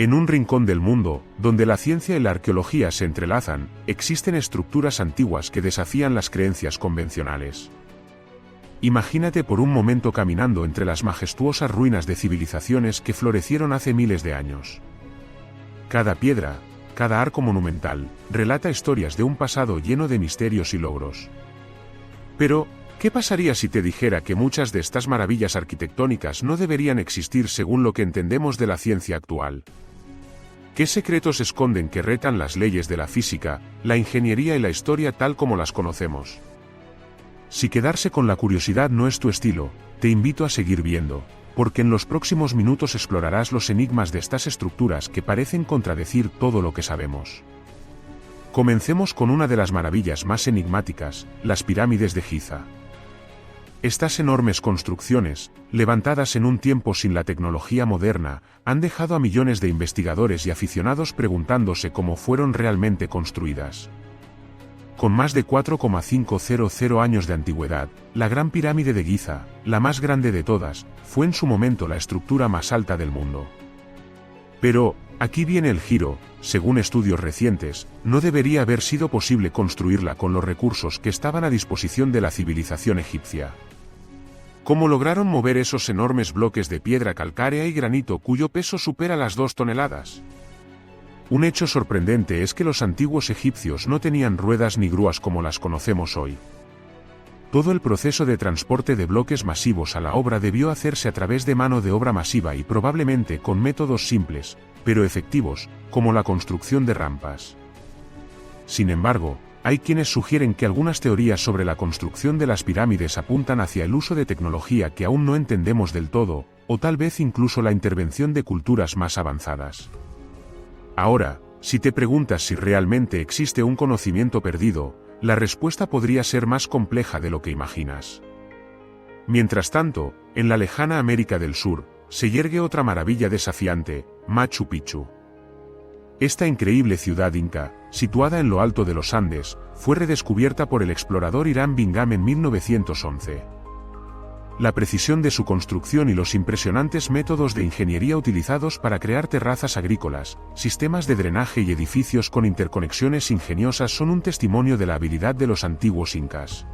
En un rincón del mundo, donde la ciencia y la arqueología se entrelazan, existen estructuras antiguas que desafían las creencias convencionales. Imagínate por un momento caminando entre las majestuosas ruinas de civilizaciones que florecieron hace miles de años. Cada piedra, cada arco monumental, relata historias de un pasado lleno de misterios y logros. Pero, ¿qué pasaría si te dijera que muchas de estas maravillas arquitectónicas no deberían existir según lo que entendemos de la ciencia actual? ¿Qué secretos esconden que retan las leyes de la física, la ingeniería y la historia tal como las conocemos? Si quedarse con la curiosidad no es tu estilo, te invito a seguir viendo, porque en los próximos minutos explorarás los enigmas de estas estructuras que parecen contradecir todo lo que sabemos. Comencemos con una de las maravillas más enigmáticas, las pirámides de Giza. Estas enormes construcciones, levantadas en un tiempo sin la tecnología moderna, han dejado a millones de investigadores y aficionados preguntándose cómo fueron realmente construidas. Con más de 4,500 años de antigüedad, la Gran Pirámide de Giza, la más grande de todas, fue en su momento la estructura más alta del mundo. Pero, aquí viene el giro, según estudios recientes, no debería haber sido posible construirla con los recursos que estaban a disposición de la civilización egipcia. ¿Cómo lograron mover esos enormes bloques de piedra calcárea y granito cuyo peso supera las 2 toneladas? Un hecho sorprendente es que los antiguos egipcios no tenían ruedas ni grúas como las conocemos hoy. Todo el proceso de transporte de bloques masivos a la obra debió hacerse a través de mano de obra masiva y probablemente con métodos simples, pero efectivos, como la construcción de rampas. Sin embargo, hay quienes sugieren que algunas teorías sobre la construcción de las pirámides apuntan hacia el uso de tecnología que aún no entendemos del todo, o tal vez incluso la intervención de culturas más avanzadas. Ahora, si te preguntas si realmente existe un conocimiento perdido, la respuesta podría ser más compleja de lo que imaginas. Mientras tanto, en la lejana América del Sur, se yergue otra maravilla desafiante, Machu Picchu. Esta increíble ciudad inca, situada en lo alto de los Andes, fue redescubierta por el explorador Hiram Bingham en 1911. La precisión de su construcción y los impresionantes métodos de ingeniería utilizados para crear terrazas agrícolas, sistemas de drenaje y edificios con interconexiones ingeniosas son un testimonio de la habilidad de los antiguos incas.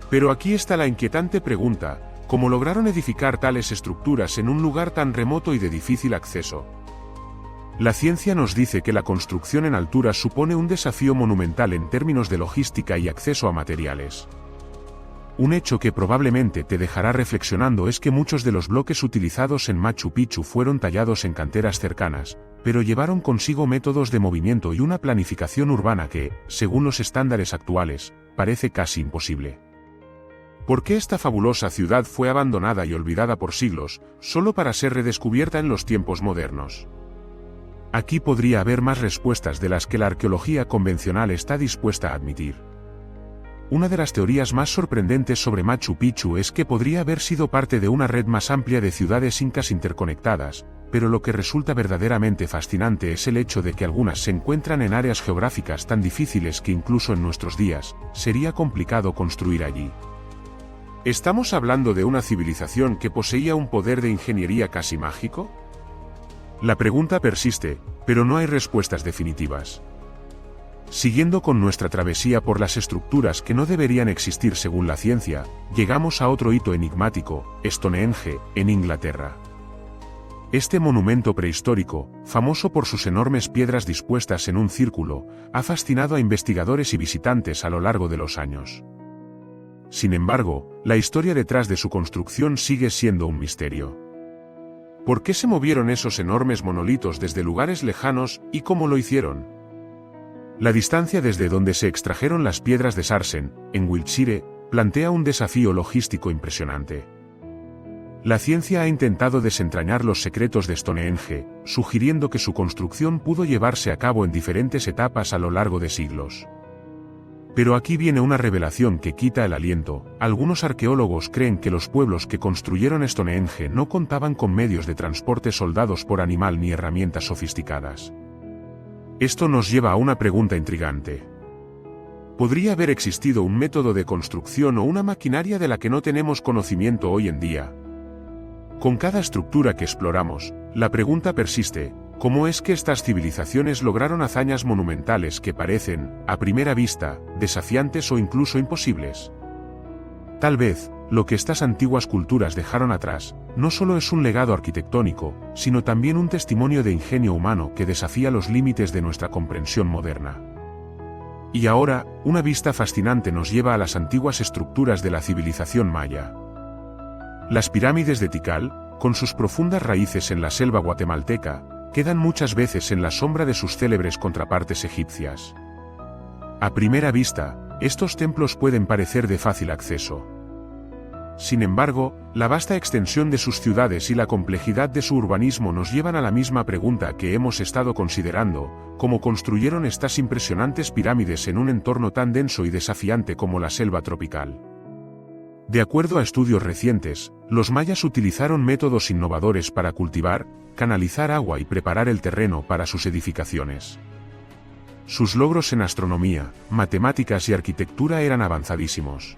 Pero aquí está la inquietante pregunta: ¿cómo lograron edificar tales estructuras en un lugar tan remoto y de difícil acceso? La ciencia nos dice que la construcción en altura supone un desafío monumental en términos de logística y acceso a materiales. Un hecho que probablemente te dejará reflexionando es que muchos de los bloques utilizados en Machu Picchu fueron tallados en canteras cercanas, pero llevaron consigo métodos de movimiento y una planificación urbana que, según los estándares actuales, parece casi imposible. ¿Por qué esta fabulosa ciudad fue abandonada y olvidada por siglos, solo para ser redescubierta en los tiempos modernos? Aquí podría haber más respuestas de las que la arqueología convencional está dispuesta a admitir. Una de las teorías más sorprendentes sobre Machu Picchu es que podría haber sido parte de una red más amplia de ciudades incas interconectadas, pero lo que resulta verdaderamente fascinante es el hecho de que algunas se encuentran en áreas geográficas tan difíciles que incluso en nuestros días, sería complicado construir allí. ¿Estamos hablando de una civilización que poseía un poder de ingeniería casi mágico? La pregunta persiste, pero no hay respuestas definitivas. Siguiendo con nuestra travesía por las estructuras que no deberían existir según la ciencia, llegamos a otro hito enigmático, Stonehenge, en Inglaterra. Este monumento prehistórico, famoso por sus enormes piedras dispuestas en un círculo, ha fascinado a investigadores y visitantes a lo largo de los años. Sin embargo, la historia detrás de su construcción sigue siendo un misterio. ¿Por qué se movieron esos enormes monolitos desde lugares lejanos, y cómo lo hicieron? La distancia desde donde se extrajeron las piedras de Sarsen, en Wiltshire, plantea un desafío logístico impresionante. La ciencia ha intentado desentrañar los secretos de Stonehenge, sugiriendo que su construcción pudo llevarse a cabo en diferentes etapas a lo largo de siglos. Pero aquí viene una revelación que quita el aliento. Algunos arqueólogos creen que los pueblos que construyeron Stonehenge no contaban con medios de transporte soldados por animal ni herramientas sofisticadas. Esto nos lleva a una pregunta intrigante. ¿Podría haber existido un método de construcción o una maquinaria de la que no tenemos conocimiento hoy en día? Con cada estructura que exploramos, la pregunta persiste: ¿Cómo es que estas civilizaciones lograron hazañas monumentales que parecen, a primera vista, desafiantes o incluso imposibles? Tal vez, lo que estas antiguas culturas dejaron atrás, no solo es un legado arquitectónico, sino también un testimonio de ingenio humano que desafía los límites de nuestra comprensión moderna. Y ahora, una vista fascinante nos lleva a las antiguas estructuras de la civilización maya. Las pirámides de Tikal, con sus profundas raíces en la selva guatemalteca, quedan muchas veces en la sombra de sus célebres contrapartes egipcias. A primera vista, estos templos pueden parecer de fácil acceso. Sin embargo, la vasta extensión de sus ciudades y la complejidad de su urbanismo nos llevan a la misma pregunta que hemos estado considerando: ¿cómo construyeron estas impresionantes pirámides en un entorno tan denso y desafiante como la selva tropical? De acuerdo a estudios recientes, los mayas utilizaron métodos innovadores para cultivar, canalizar agua y preparar el terreno para sus edificaciones. Sus logros en astronomía, matemáticas y arquitectura eran avanzadísimos.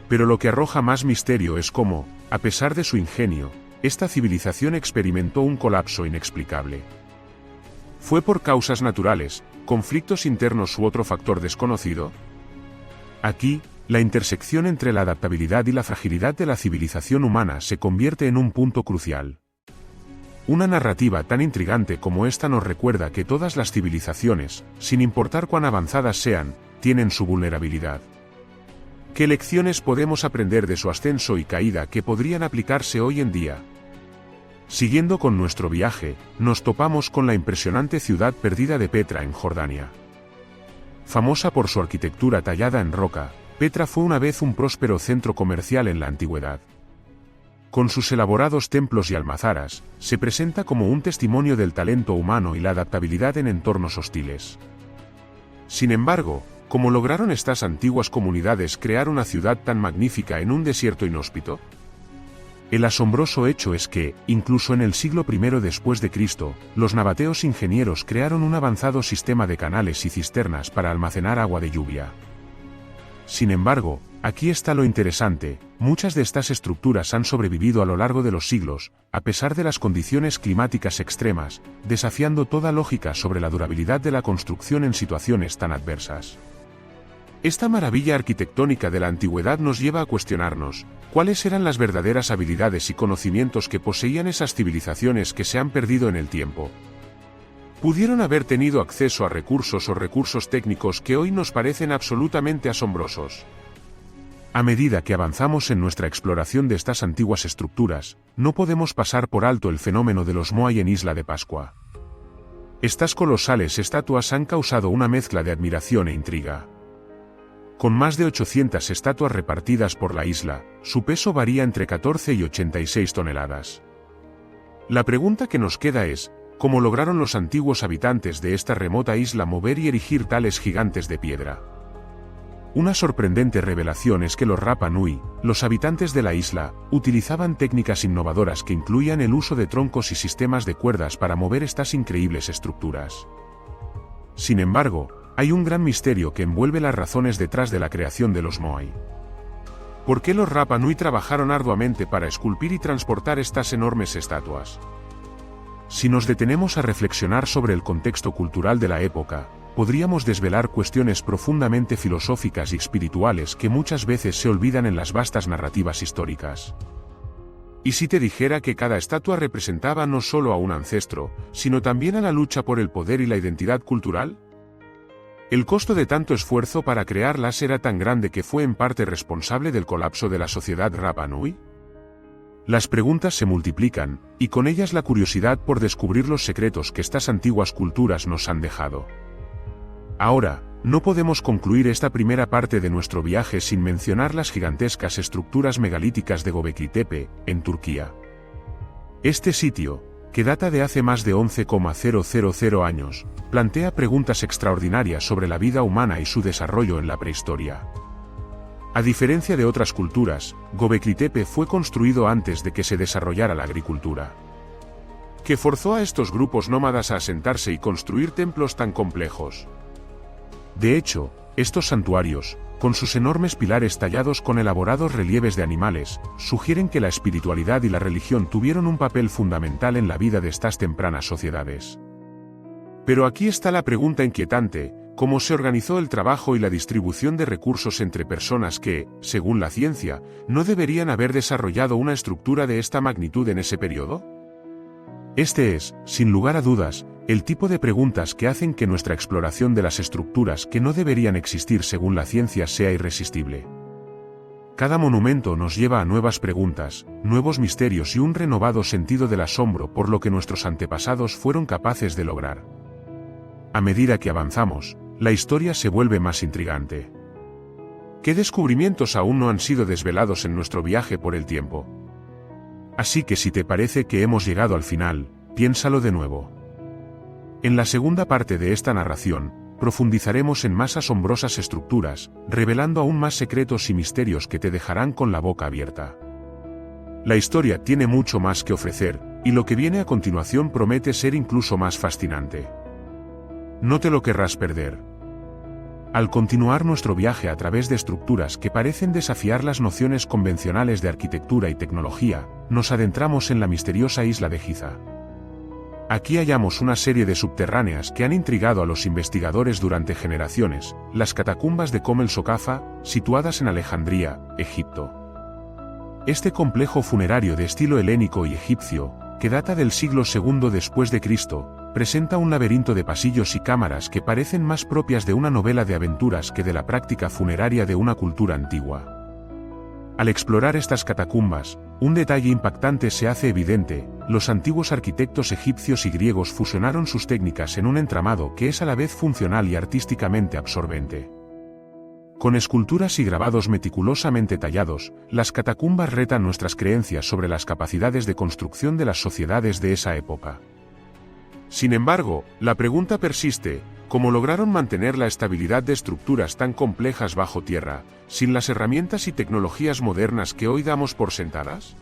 Pero lo que arroja más misterio es cómo, a pesar de su ingenio, esta civilización experimentó un colapso inexplicable. ¿Fue por causas naturales, conflictos internos u otro factor desconocido? Aquí, la intersección entre la adaptabilidad y la fragilidad de la civilización humana se convierte en un punto crucial. Una narrativa tan intrigante como esta nos recuerda que todas las civilizaciones, sin importar cuán avanzadas sean, tienen su vulnerabilidad. ¿Qué lecciones podemos aprender de su ascenso y caída que podrían aplicarse hoy en día? Siguiendo con nuestro viaje, nos topamos con la impresionante ciudad perdida de Petra en Jordania. Famosa por su arquitectura tallada en roca, Petra fue una vez un próspero centro comercial en la antigüedad. Con sus elaborados templos y almazaras, se presenta como un testimonio del talento humano y la adaptabilidad en entornos hostiles. Sin embargo, ¿cómo lograron estas antiguas comunidades crear una ciudad tan magnífica en un desierto inhóspito? El asombroso hecho es que, incluso en el siglo I después de Cristo, los nabateos ingenieros crearon un avanzado sistema de canales y cisternas para almacenar agua de lluvia. Sin embargo, aquí está lo interesante: muchas de estas estructuras han sobrevivido a lo largo de los siglos, a pesar de las condiciones climáticas extremas, desafiando toda lógica sobre la durabilidad de la construcción en situaciones tan adversas. Esta maravilla arquitectónica de la antigüedad nos lleva a cuestionarnos: ¿cuáles eran las verdaderas habilidades y conocimientos que poseían esas civilizaciones que se han perdido en el tiempo? Pudieron haber tenido acceso a recursos técnicos que hoy nos parecen absolutamente asombrosos. A medida que avanzamos en nuestra exploración de estas antiguas estructuras, no podemos pasar por alto el fenómeno de los Moai en Isla de Pascua. Estas colosales estatuas han causado una mezcla de admiración e intriga. Con más de 800 estatuas repartidas por la isla, su peso varía entre 14 y 86 toneladas. La pregunta que nos queda es: ¿cómo lograron los antiguos habitantes de esta remota isla mover y erigir tales gigantes de piedra? Una sorprendente revelación es que los Rapa Nui, los habitantes de la isla, utilizaban técnicas innovadoras que incluían el uso de troncos y sistemas de cuerdas para mover estas increíbles estructuras. Sin embargo, hay un gran misterio que envuelve las razones detrás de la creación de los Moai. ¿Por qué los Rapa Nui trabajaron arduamente para esculpir y transportar estas enormes estatuas? Si nos detenemos a reflexionar sobre el contexto cultural de la época, podríamos desvelar cuestiones profundamente filosóficas y espirituales que muchas veces se olvidan en las vastas narrativas históricas. ¿Y si te dijera que cada estatua representaba no solo a un ancestro, sino también a la lucha por el poder y la identidad cultural? ¿El costo de tanto esfuerzo para crearlas era tan grande que fue en parte responsable del colapso de la sociedad Rapa Nui? Las preguntas se multiplican, y con ellas la curiosidad por descubrir los secretos que estas antiguas culturas nos han dejado. Ahora, no podemos concluir esta primera parte de nuestro viaje sin mencionar las gigantescas estructuras megalíticas de Göbekli-Tepe, en Turquía. Este sitio, que data de hace más de 11,000 años, plantea preguntas extraordinarias sobre la vida humana y su desarrollo en la prehistoria. A diferencia de otras culturas, Göbekli-Tepe fue construido antes de que se desarrollara la agricultura. ¿Qué forzó a estos grupos nómadas a asentarse y construir templos tan complejos? De hecho, estos santuarios, con sus enormes pilares tallados con elaborados relieves de animales, sugieren que la espiritualidad y la religión tuvieron un papel fundamental en la vida de estas tempranas sociedades. Pero aquí está la pregunta inquietante: ¿cómo se organizó el trabajo y la distribución de recursos entre personas que, según la ciencia, no deberían haber desarrollado una estructura de esta magnitud en ese periodo? Este es, sin lugar a dudas, el tipo de preguntas que hacen que nuestra exploración de las estructuras que no deberían existir según la ciencia sea irresistible. Cada monumento nos lleva a nuevas preguntas, nuevos misterios y un renovado sentido del asombro por lo que nuestros antepasados fueron capaces de lograr. A medida que avanzamos, la historia se vuelve más intrigante. ¿Qué descubrimientos aún no han sido desvelados en nuestro viaje por el tiempo? Así que si te parece que hemos llegado al final, piénsalo de nuevo. En la segunda parte de esta narración, profundizaremos en más asombrosas estructuras, revelando aún más secretos y misterios que te dejarán con la boca abierta. La historia tiene mucho más que ofrecer, y lo que viene a continuación promete ser incluso más fascinante. No te lo querrás perder. Al continuar nuestro viaje a través de estructuras que parecen desafiar las nociones convencionales de arquitectura y tecnología, nos adentramos en la misteriosa isla de Giza. Aquí hallamos una serie de subterráneas que han intrigado a los investigadores durante generaciones, las catacumbas de Kom el Sokafa, situadas en Alejandría, Egipto. Este complejo funerario de estilo helénico y egipcio, que data del siglo II después de Cristo, presenta un laberinto de pasillos y cámaras que parecen más propias de una novela de aventuras que de la práctica funeraria de una cultura antigua. Al explorar estas catacumbas, un detalle impactante se hace evidente: los antiguos arquitectos egipcios y griegos fusionaron sus técnicas en un entramado que es a la vez funcional y artísticamente absorbente. Con esculturas y grabados meticulosamente tallados, las catacumbas retan nuestras creencias sobre las capacidades de construcción de las sociedades de esa época. Sin embargo, la pregunta persiste: ¿cómo lograron mantener la estabilidad de estructuras tan complejas bajo tierra, sin las herramientas y tecnologías modernas que hoy damos por sentadas?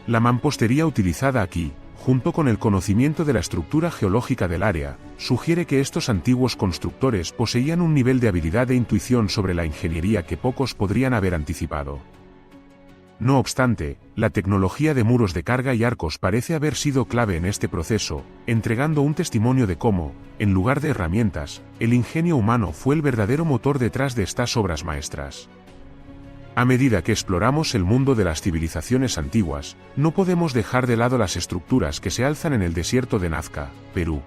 La mampostería utilizada aquí, junto con el conocimiento de la estructura geológica del área, sugiere que estos antiguos constructores poseían un nivel de habilidad e intuición sobre la ingeniería que pocos podrían haber anticipado. No obstante, la tecnología de muros de carga y arcos parece haber sido clave en este proceso, entregando un testimonio de cómo, en lugar de herramientas, el ingenio humano fue el verdadero motor detrás de estas obras maestras. A medida que exploramos el mundo de las civilizaciones antiguas, no podemos dejar de lado las estructuras que se alzan en el desierto de Nazca, Perú.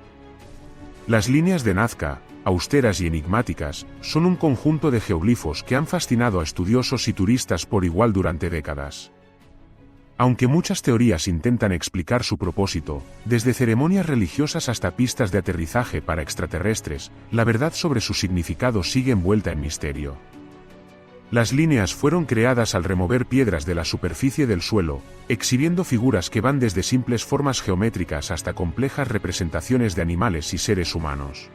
Las líneas de Nazca, austeras y enigmáticas, son un conjunto de geoglifos que han fascinado a estudiosos y turistas por igual durante décadas. Aunque muchas teorías intentan explicar su propósito, desde ceremonias religiosas hasta pistas de aterrizaje para extraterrestres, la verdad sobre su significado sigue envuelta en misterio. Las líneas fueron creadas al remover piedras de la superficie del suelo, exhibiendo figuras que van desde simples formas geométricas hasta complejas representaciones de animales y seres humanos.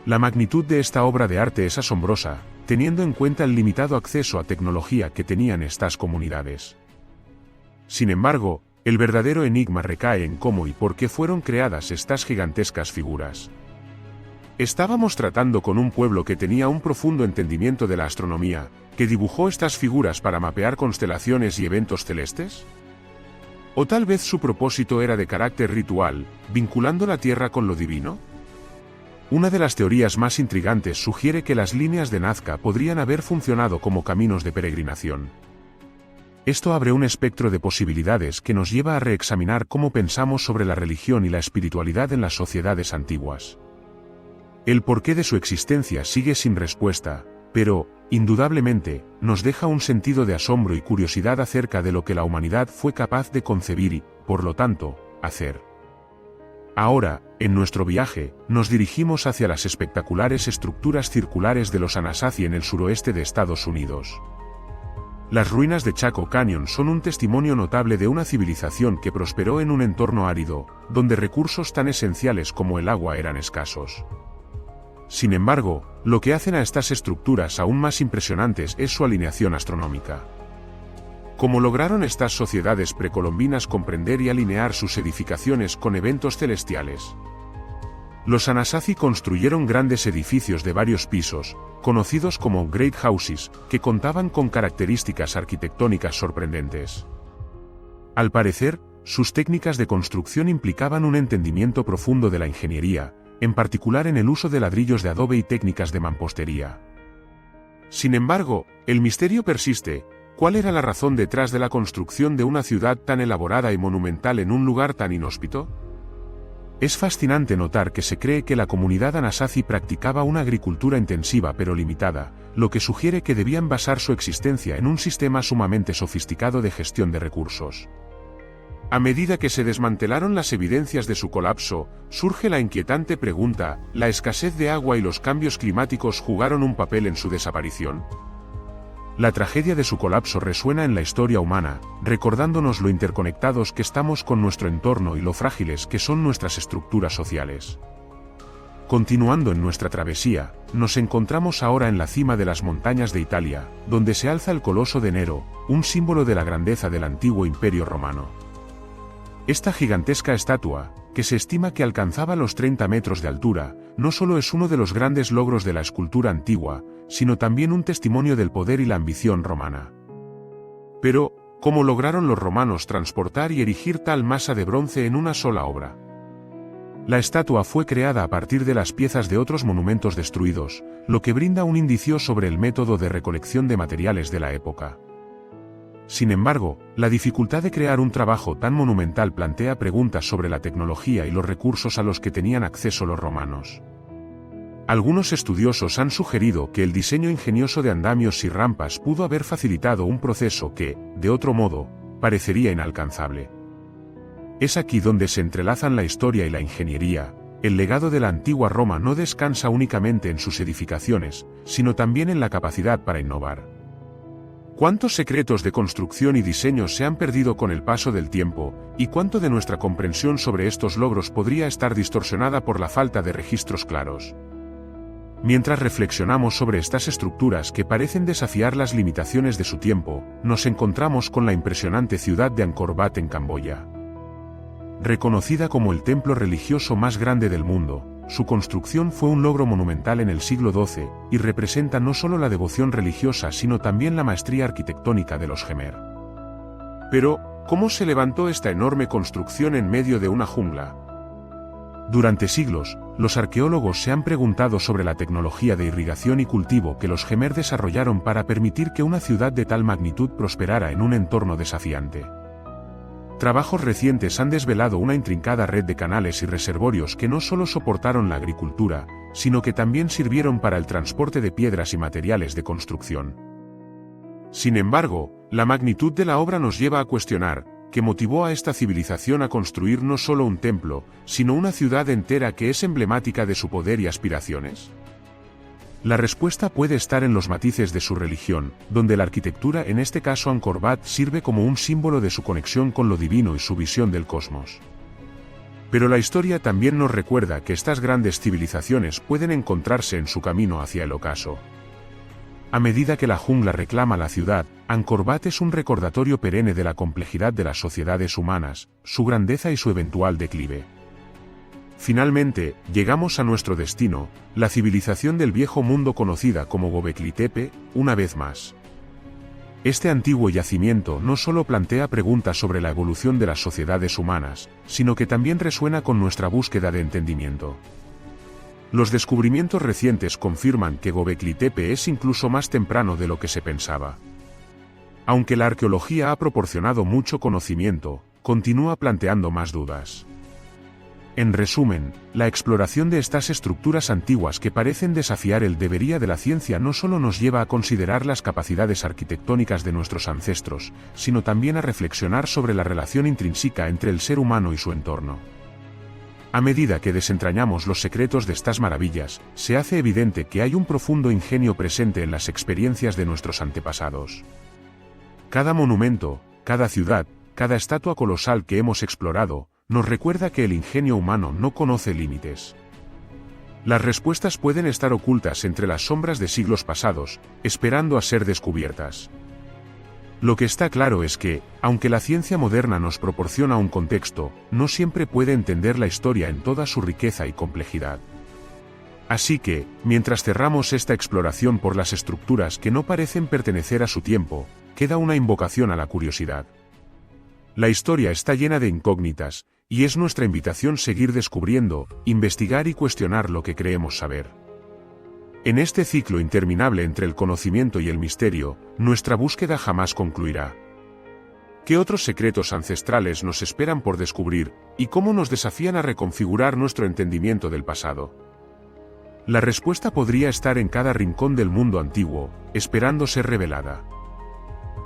La magnitud de esta obra de arte es asombrosa, teniendo en cuenta el limitado acceso a tecnología que tenían estas comunidades. Sin embargo, el verdadero enigma recae en cómo y por qué fueron creadas estas gigantescas figuras. ¿Estábamos tratando con un pueblo que tenía un profundo entendimiento de la astronomía, que dibujó estas figuras para mapear constelaciones y eventos celestes? ¿O tal vez su propósito era de carácter ritual, vinculando la Tierra con lo divino? Una de las teorías más intrigantes sugiere que las líneas de Nazca podrían haber funcionado como caminos de peregrinación. Esto abre un espectro de posibilidades que nos lleva a reexaminar cómo pensamos sobre la religión y la espiritualidad en las sociedades antiguas. El porqué de su existencia sigue sin respuesta, pero, indudablemente, nos deja un sentido de asombro y curiosidad acerca de lo que la humanidad fue capaz de concebir y, por lo tanto, hacer. Ahora, en nuestro viaje, nos dirigimos hacia las espectaculares estructuras circulares de los Anasazi en el suroeste de Estados Unidos. Las ruinas de Chaco Canyon son un testimonio notable de una civilización que prosperó en un entorno árido, donde recursos tan esenciales como el agua eran escasos. Sin embargo, lo que hacen a estas estructuras aún más impresionantes es su alineación astronómica. ¿Cómo lograron estas sociedades precolombinas comprender y alinear sus edificaciones con eventos celestiales? Los Anasazi construyeron grandes edificios de varios pisos, conocidos como Great Houses, que contaban con características arquitectónicas sorprendentes. Al parecer, sus técnicas de construcción implicaban un entendimiento profundo de la ingeniería, en particular en el uso de ladrillos de adobe y técnicas de mampostería. Sin embargo, el misterio persiste. ¿Cuál era la razón detrás de la construcción de una ciudad tan elaborada y monumental en un lugar tan inhóspito? Es fascinante notar que se cree que la comunidad Anasazi practicaba una agricultura intensiva pero limitada, lo que sugiere que debían basar su existencia en un sistema sumamente sofisticado de gestión de recursos. A medida que se desmantelaron las evidencias de su colapso, surge la inquietante pregunta: ¿la escasez de agua y los cambios climáticos jugaron un papel en su desaparición? La tragedia de su colapso resuena en la historia humana, recordándonos lo interconectados que estamos con nuestro entorno y lo frágiles que son nuestras estructuras sociales. Continuando en nuestra travesía, nos encontramos ahora en la cima de las montañas de Italia, donde se alza el Coloso de Nero, un símbolo de la grandeza del antiguo Imperio Romano. Esta gigantesca estatua, que se estima que alcanzaba los 30 metros de altura, no solo es uno de los grandes logros de la escultura antigua, sino también un testimonio del poder y la ambición romana. Pero, ¿cómo lograron los romanos transportar y erigir tal masa de bronce en una sola obra? La estatua fue creada a partir de las piezas de otros monumentos destruidos, lo que brinda un indicio sobre el método de recolección de materiales de la época. Sin embargo, la dificultad de crear un trabajo tan monumental plantea preguntas sobre la tecnología y los recursos a los que tenían acceso los romanos. Algunos estudiosos han sugerido que el diseño ingenioso de andamios y rampas pudo haber facilitado un proceso que, de otro modo, parecería inalcanzable. Es aquí donde se entrelazan la historia y la ingeniería. El legado de la antigua Roma no descansa únicamente en sus edificaciones, sino también en la capacidad para innovar. ¿Cuántos secretos de construcción y diseño se han perdido con el paso del tiempo, y cuánto de nuestra comprensión sobre estos logros podría estar distorsionada por la falta de registros claros? Mientras reflexionamos sobre estas estructuras que parecen desafiar las limitaciones de su tiempo, nos encontramos con la impresionante ciudad de Angkor Wat en Camboya. Reconocida como el templo religioso más grande del mundo, su construcción fue un logro monumental en el siglo XII, y representa no solo la devoción religiosa sino también la maestría arquitectónica de los Jemer. Pero, ¿cómo se levantó esta enorme construcción en medio de una jungla? Durante siglos, los arqueólogos se han preguntado sobre la tecnología de irrigación y cultivo que los Jemer desarrollaron para permitir que una ciudad de tal magnitud prosperara en un entorno desafiante. Trabajos recientes han desvelado una intrincada red de canales y reservorios que no solo soportaron la agricultura, sino que también sirvieron para el transporte de piedras y materiales de construcción. Sin embargo, la magnitud de la obra nos lleva a cuestionar: ¿qué motivó a esta civilización a construir no solo un templo, sino una ciudad entera que es emblemática de su poder y aspiraciones? La respuesta puede estar en los matices de su religión, donde la arquitectura, en este caso Angkor Wat, sirve como un símbolo de su conexión con lo divino y su visión del cosmos. Pero la historia también nos recuerda que estas grandes civilizaciones pueden encontrarse en su camino hacia el ocaso. A medida que la jungla reclama la ciudad, Angkor Wat es un recordatorio perenne de la complejidad de las sociedades humanas, su grandeza y su eventual declive. Finalmente, llegamos a nuestro destino, la civilización del viejo mundo conocida como Göbekli Tepe, una vez más. Este antiguo yacimiento no solo plantea preguntas sobre la evolución de las sociedades humanas, sino que también resuena con nuestra búsqueda de entendimiento. Los descubrimientos recientes confirman que Göbekli Tepe es incluso más temprano de lo que se pensaba. Aunque la arqueología ha proporcionado mucho conocimiento, continúa planteando más dudas. En resumen, la exploración de estas estructuras antiguas que parecen desafiar el devenir de la ciencia no solo nos lleva a considerar las capacidades arquitectónicas de nuestros ancestros, sino también a reflexionar sobre la relación intrínseca entre el ser humano y su entorno. A medida que desentrañamos los secretos de estas maravillas, se hace evidente que hay un profundo ingenio presente en las experiencias de nuestros antepasados. Cada monumento, cada ciudad, cada estatua colosal que hemos explorado, nos recuerda que el ingenio humano no conoce límites. Las respuestas pueden estar ocultas entre las sombras de siglos pasados, esperando a ser descubiertas. Lo que está claro es que, aunque la ciencia moderna nos proporciona un contexto, no siempre puede entender la historia en toda su riqueza y complejidad. Así que, mientras cerramos esta exploración por las estructuras que no parecen pertenecer a su tiempo, queda una invocación a la curiosidad. La historia está llena de incógnitas, y es nuestra invitación seguir descubriendo, investigar y cuestionar lo que creemos saber. En este ciclo interminable entre el conocimiento y el misterio, nuestra búsqueda jamás concluirá. ¿Qué otros secretos ancestrales nos esperan por descubrir, y cómo nos desafían a reconfigurar nuestro entendimiento del pasado? La respuesta podría estar en cada rincón del mundo antiguo, esperando ser revelada.